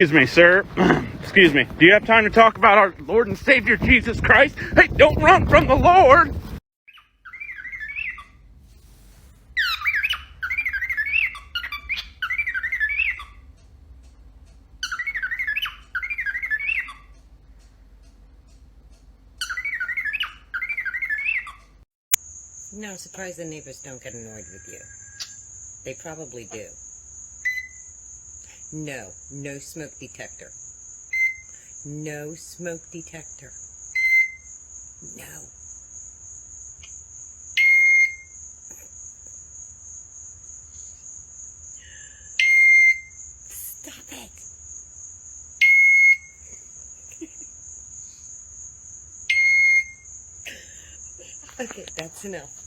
Excuse me, sir. Excuse me. Do you have time to talk about our Lord and Savior Jesus Christ? Hey, don't run from the Lord! No, I'm surprised the neighbors don't get annoyed with you. They probably do. No, no smoke detector. No smoke detector. No. Stop it. Okay, that's enough.